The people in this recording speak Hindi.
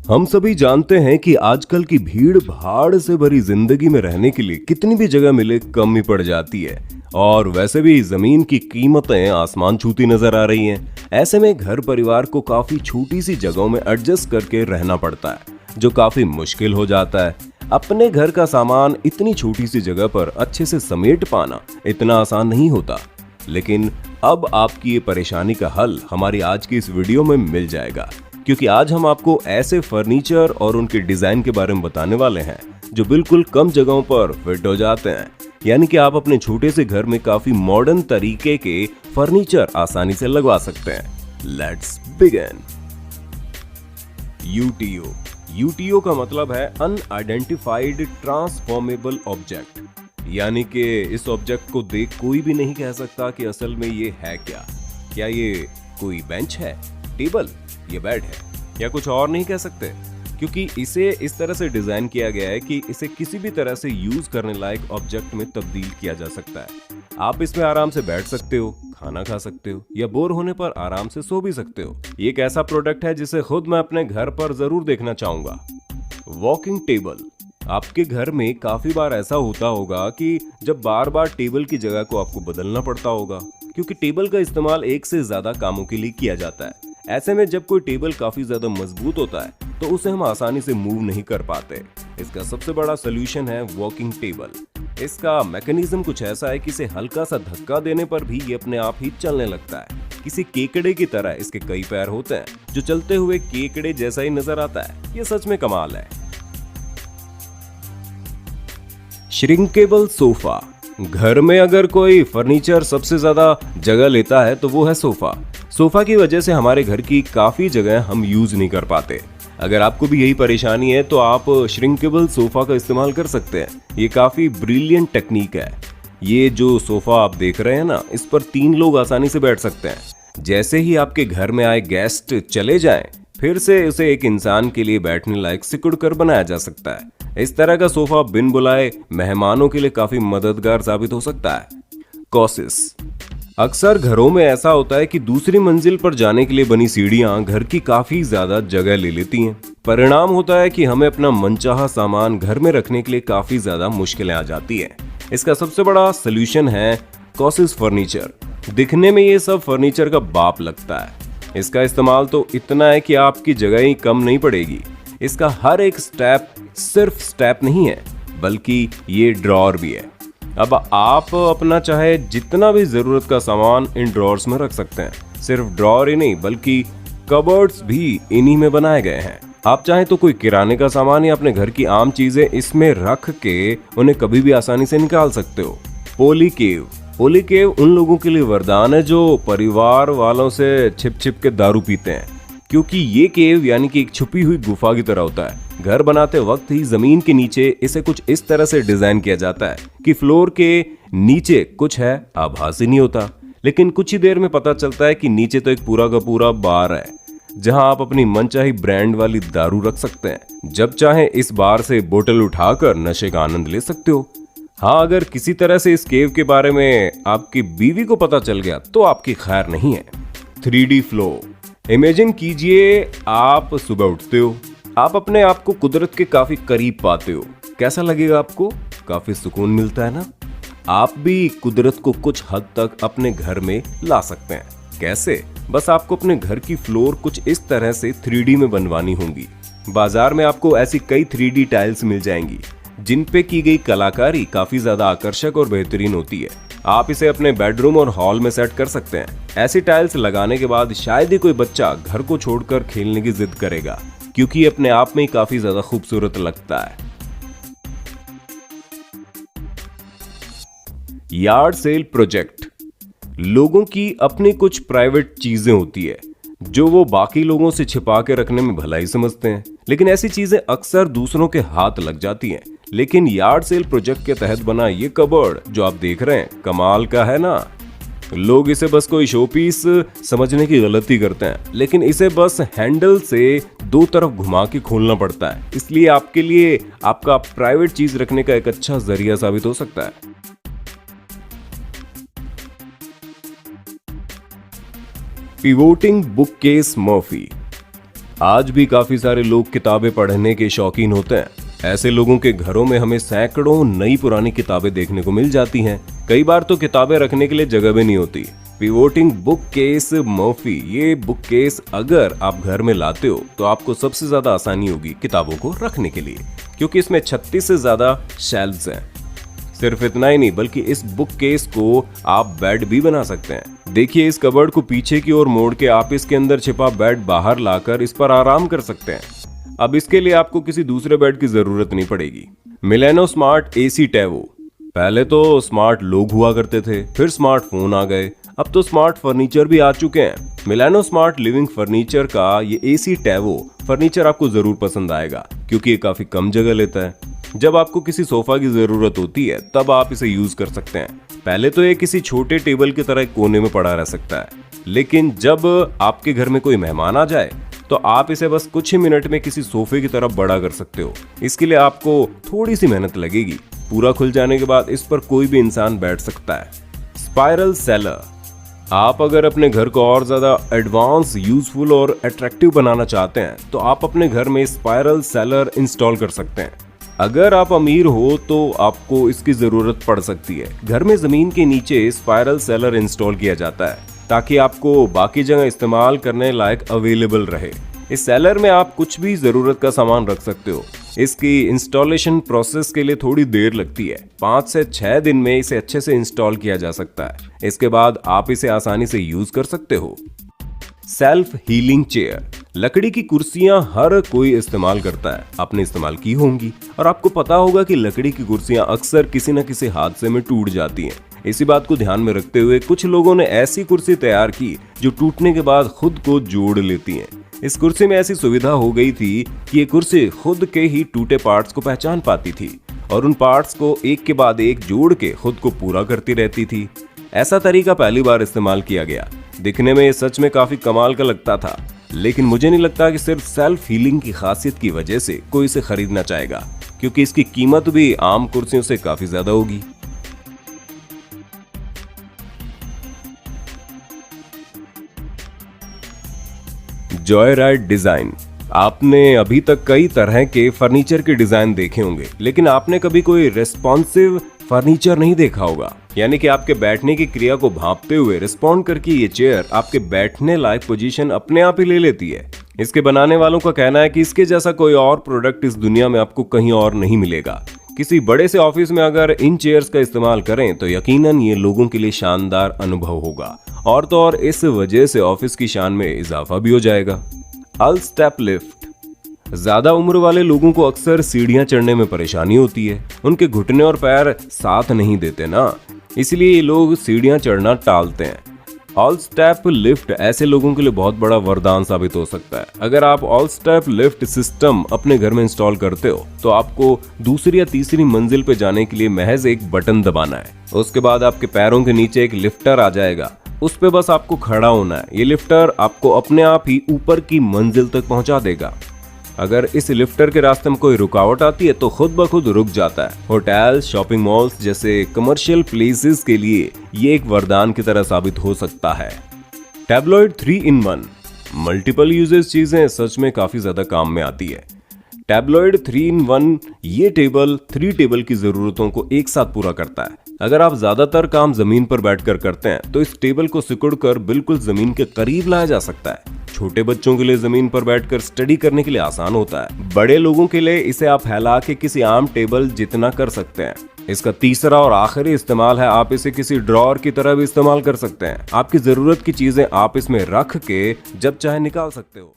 हम सभी जानते हैं कि आजकल की भीड़ भाड़ से भरी जिंदगी में रहने के लिए कितनी भी जगह मिले कम ही पड़ जाती है। और वैसे भी जमीन की कीमतें आसमान छूती नजर आ रही हैं। ऐसे में घर परिवार को काफी छोटी सी जगहों में एडजस्ट करके रहना पड़ता है, जो काफी मुश्किल हो जाता है। अपने घर का सामान इतनी छोटी सी जगह पर अच्छे से समेट पाना इतना आसान नहीं होता। लेकिन अब आपकी ये परेशानी का हल हमारी आज की इस वीडियो में मिल जाएगा, क्योंकि आज हम आपको ऐसे फर्नीचर और उनके डिजाइन के बारे में बताने वाले हैं जो बिल्कुल कम जगहों पर फिट हो जाते हैं। यानी कि आप अपने छोटे से घर में काफी मॉडर्न तरीके के फर्नीचर आसानी से लगवा सकते हैं। Let's begin. यूटीओ। यूटीओ का मतलब है अनआइडेंटिफाइड ट्रांसफॉर्मेबल ऑब्जेक्ट। यानी कि इस ऑब्जेक्ट को देख कोई भी नहीं कह सकता कि असल में ये है क्या ये कोई बेंच है, टेबल, ये बेड है, या कुछ और नहीं कह सकते, क्योंकि इसे इस तरह से डिजाइन किया गया है कि इसे किसी भी तरह से यूज करने लायक ऑब्जेक्ट में तब्दील किया जा सकता है। आप इसमें आराम से बैठ सकते हो, खाना खा सकते हो, या बोर होने पर आराम से सो भी सकते हो। ये एक ऐसा प्रोडक्ट है जिसे खुद मैं अपने घर पर जरूर देखना चाहूंगा। Walking table. आपके घर में काफी बार ऐसा होता होगा कि जब बार बार टेबल की जगह को आपको बदलना पड़ता होगा, क्योंकि टेबल का इस्तेमाल एक से ज्यादा कामों के लिए किया जाता है। ऐसे में जब कोई टेबल काफी ज्यादा मजबूत होता है तो उसे हम आसानी से मूव नहीं कर पाते। इसका सबसे बड़ा सोल्यूशन है वॉकिंग टेबल। इसका मैकेनिज्म कुछ ऐसा है कि इसे हल्का सा धक्का देने पर भी ये अपने आप ही चलने लगता है। किसी केकड़े की तरह इसके कई पैर होते हैं, जो चलते हुए केकड़े जैसा ही नजर आता है। ये सच में कमाल है। Shrinkable sofa. घर में अगर कोई फर्नीचर सबसे ज्यादा जगह लेता है तो वो है सोफा। सोफा की वजह से हमारे घर की काफी जगह हम यूज नहीं कर पाते। अगर आपको भी यही परेशानी है तो आप श्रिंकेबल सोफा का इस्तेमाल कर सकते हैं। ये काफी ब्रिलियंट टेक्निक है। ये जो सोफा आप देख रहे हैं ना, इस पर 3 लोग आसानी से बैठ सकते हैं। जैसे ही आपके घर में आए गेस्ट चले जाएं, फिर से उसे एक इंसान के लिए बैठने लायक सिकुड़ कर बनाया जा सकता है। इस तरह का सोफा बिन बुलाए मेहमानों के लिए काफी मददगार साबित हो सकता है। कॉसिस। अक्सर घरों में ऐसा होता है कि दूसरी मंजिल पर जाने के लिए बनी सीढ़ियां घर की काफी ज्यादा जगह ले लेती हैं। परिणाम होता है कि हमें अपना मनचाहा सामान घर में रखने के लिए काफी ज्यादा मुश्किलें आ जाती हैं। इसका सबसे बड़ा सोल्यूशन है कॉसिस फर्नीचर। दिखने में ये सब फर्नीचर का बाप लगता है। इसका इस्तेमाल तो इतना है कि आपकी जगह ही कम नहीं पड़ेगी। इसका हर एक स्टेप सिर्फ स्टेप नहीं है, बल्कि ये ड्रॉअर भी है। अब आप अपना चाहे जितना भी जरूरत का सामान इन ड्रॉअर्स में रख सकते हैं। सिर्फ ड्रॉअर ही नहीं, बल्कि कबर्ड्स भी इन्हीं में बनाए गए हैं। आप चाहे तो कोई किराने का सामान या अपने घर की आम चीजें इसमें रख के उन्हें कभी भी आसानी से निकाल सकते हो। पोली केव। पोली केव उन लोगों के लिए वरदान है जो परिवार वालों से छिप छिप के दारू पीते हैं, क्योंकि ये केव यानी कि एक छुपी हुई गुफा की तरह होता है। घर बनाते वक्त ही जमीन के नीचे इसे कुछ इस तरह से डिजाइन किया जाता है कि फ्लोर के नीचे कुछ है आभास ही नहीं होता, लेकिन कुछ ही देर में पता चलता है कि नीचे तो एक पूरा का पूरा बार है, जहां आप अपनी मनचाही ब्रांड वाली दारू रख सकते हैं। जब चाहे इस बार से बोतल उठाकर नशे का आनंद ले सकते हो। हाँ, अगर किसी तरह से इस केव के बारे में आपकी बीवी को पता चल गया तो आपकी खैर नहीं है। 3D flow. इमेजिन कीजिए आप सुबह उठते हो, आप अपने आप को कुदरत के काफी करीब पाते हो। कैसा लगेगा आपको? काफी सुकून मिलता है ना? आप भी कुदरत को कुछ हद तक अपने घर में ला सकते हैं। कैसे? बस आपको अपने घर की फ्लोर कुछ इस तरह से 3D में बनवानी होंगी। बाजार में आपको ऐसी कई 3D टाइल्स मिल जाएंगी, जिन पे की गई कलाकारी काफी ज्यादा आकर्षक और बेहतरीन होती है। आप इसे अपने बेडरूम और हॉल में सेट कर सकते हैं। ऐसी टाइल्स लगाने के बाद शायद ही कोई बच्चा घर को छोड़कर खेलने की जिद करेगा, क्योंकि ये अपने आप में ही काफी ज्यादा खूबसूरत लगता है। Yard sale project. लोगों की अपनी कुछ प्राइवेट चीजें होती है जो वो बाकी लोगों से छिपा के रखने में भलाई समझते हैं, लेकिन ऐसी चीजें अक्सर दूसरों के हाथ लग जाती हैं। लेकिन यार्ड सेल प्रोजेक्ट के तहत बना ये कबर्ड जो आप देख रहे हैं, कमाल का है ना। लोग इसे बस कोई शोपीस समझने की गलती करते हैं, लेकिन इसे बस हैंडल से 2 तरफ घुमा के खोलना पड़ता है। इसलिए आपके लिए आपका प्राइवेट चीज रखने का एक अच्छा जरिया साबित हो सकता है। पिवोटिंग बुककेस मर्फी। आज भी काफी सारे लोग किताबें पढ़ने के शौकीन होते हैं। ऐसे लोगों के घरों में हमें सैकड़ों नई पुरानी किताबें देखने को मिल जाती हैं। कई बार तो किताबें रखने के लिए जगह भी नहीं होती। पिवोटिंग बुक केस मर्फी, ये बुक केस अगर आप घर में लाते हो तो आपको सबसे ज्यादा आसानी होगी किताबों को रखने के लिए, क्योंकि इसमें 36 से ज्यादा शेल्व्स हैं। सिर्फ इतना ही नहीं, बल्कि इस बुक केस को आप बेड भी बना सकते हैं। देखिए, इस कबर्ड को पीछे की ओर मोड़ के आप इसके अंदर छिपा बेड बाहर लाकर इस पर आराम कर सकते हैं। अब इसके लिए आपको किसी दूसरे बेड की जरूरत नहीं पड़ेगी। मिलेनो स्मार्ट एसी टैवो। पहले तो स्मार्ट लोग हुआ करते थे, फिर स्मार्टफोन आ गए, अब तो स्मार्ट फर्नीचर भी आ चुके हैं। मिलेनो स्मार्ट लिविंग फर्नीचर का ये एसी टैवो फर्नीचर आपको जरूर पसंद आएगा, क्योंकि ये काफी कम जगह लेता है। जब आपको किसी सोफा की जरूरत होती है तब आप इसे यूज कर सकते हैं। पहले तो ये किसी छोटे टेबल की तरह एक कोने में पड़ा रह सकता है, लेकिन जब आपके घर में कोई मेहमान आ जाए तो आप इसे बस कुछ ही मिनट में किसी सोफे की तरफ बड़ा कर सकते हो। इसके लिए आपको थोड़ी सी मेहनत लगेगी। पूरा खुल जाने के बाद इस पर कोई भी इंसान बैठ सकता है। Spiral seller. आप अगर अपने घर को और ज्यादा एडवांस, यूजफुल और अट्रैक्टिव बनाना चाहते हैं तो आप अपने घर में स्पाइरल सेलर इंस्टॉल कर सकते हैं। अगर आप अमीर हो तो आपको इसकी जरूरत पड़ सकती है। घर में जमीन के नीचे स्पाइरल सेलर इंस्टॉल किया जाता है ताकि आपको बाकी जगह इस्तेमाल करने लायक अवेलेबल रहे। इस सेलर में आप कुछ भी जरूरत का सामान रख सकते हो। इसकी इंस्टॉलेशन प्रोसेस के लिए थोड़ी देर लगती है। 5 से 6 दिन में इसे अच्छे से इंस्टॉल किया जा सकता है। इसके बाद आप इसे आसानी से यूज कर सकते हो। Self healing chair. लकड़ी की कुर्सियां हर कोई इस्तेमाल करता है, आपने इस्तेमाल की होंगी और आपको पता होगा कि लकड़ी की कुर्सियां अक्सर किसी न किसी हादसे में टूट जाती हैं। इसी बात को ध्यान में रखते हुए कुछ लोगों ने ऐसी कुर्सी तैयार की जो टूटने के बाद खुद को जोड़ लेती हैं। इस कुर्सी में ऐसी सुविधा हो गई थी कि ये कुर्सी खुद के ही टूटे पार्ट्स को पहचान पाती थी और उन पार्ट्स को एक के बाद एक जोड़ के खुद को पूरा करती रहती थी। ऐसा तरीका पहली बार इस्तेमाल किया गया। दिखने में ये सच में काफी कमाल का लगता था, लेकिन मुझे नहीं लगता कि सिर्फ सेल्फ हीलिंग की खासियत की वजह से कोई इसे खरीदना चाहेगा, क्योंकि इसकी कीमत भी आम कुर्सियों से काफी ज्यादा होगी। Joy ride design. आपने अभी तक कई तरह के फर्नीचर के डिजाइन देखे होंगे, लेकिन आपने कभी कोई रेस्पॉन्सिव फर्नीचर नहीं देखा होगा। यानी कि आपके बैठने की क्रिया को भांपते हुए रिस्पॉन्ड करके ये चेयर आपके बैठने लायक पोजीशन अपने आप ही ले लेती है। इसके बनाने वालों का कहना है कि इसके जैसा कोई और प्रोडक्ट इस दुनिया में आपको कहीं और नहीं मिलेगा। किसी बड़े से ऑफिस में अगर इन चेयर्स का इस्तेमाल करें तो यकीनन ये लोगों के लिए शानदार अनुभव होगा, और तो और इस वजह से ऑफिस की शान में इजाफा भी हो जाएगा। अल स्टेप लिफ्ट। ज्यादा उम्र वाले लोगों को अक्सर सीढ़ियां चढ़ने में परेशानी होती है। उनके घुटने और पैर साथ नहीं देते ना, इसलिए ये लोग सीढ़ियां चढ़ना टालते हैं। ऑल स्टेप लिफ्ट ऐसे लोगों के लिए बहुत बड़ा वरदान साबित हो सकता है। अगर आप ऑल स्टेप लिफ्ट सिस्टम अपने घर में इंस्टॉल करते हो तो आपको दूसरी या तीसरी मंजिल पे जाने के लिए महज एक बटन दबाना है। उसके बाद आपके पैरों के नीचे एक लिफ्टर आ जाएगा, उस पे बस आपको खड़ा होना है। ये लिफ्टर आपको अपने आप ही ऊपर की मंजिल तक पहुंचा देगा। अगर इस लिफ्टर के रास्ते में कोई रुकावट आती है तो खुद ब खुद रुक जाता है। होटल, शॉपिंग मॉल्स जैसे कमर्शियल प्लेसेस के लिए ये एक वरदान की तरह साबित हो सकता है। Tabloid 3-in-1। मल्टीपल यूजेस चीजें सच में काफी ज्यादा काम में आती है। टैबलॉइड 3-in-1 ये टेबल 3 टेबल की जरूरतों को एक साथ पूरा करता है। अगर आप ज्यादातर काम जमीन पर बैठकर करते हैं तो इस टेबल को सिकुड़कर बिल्कुल जमीन के करीब लाया जा सकता है। छोटे बच्चों के लिए जमीन पर बैठकर स्टडी करने के लिए आसान होता है। बड़े लोगों के लिए इसे आप फैला के किसी आम टेबल जितना कर सकते हैं। इसका तीसरा और आखिरी इस्तेमाल है, आप इसे किसी ड्रॉअर की तरह भी इस्तेमाल कर सकते हैं। आपकी जरूरत की चीजें आप इसमें रख के जब चाहे निकाल सकते हो।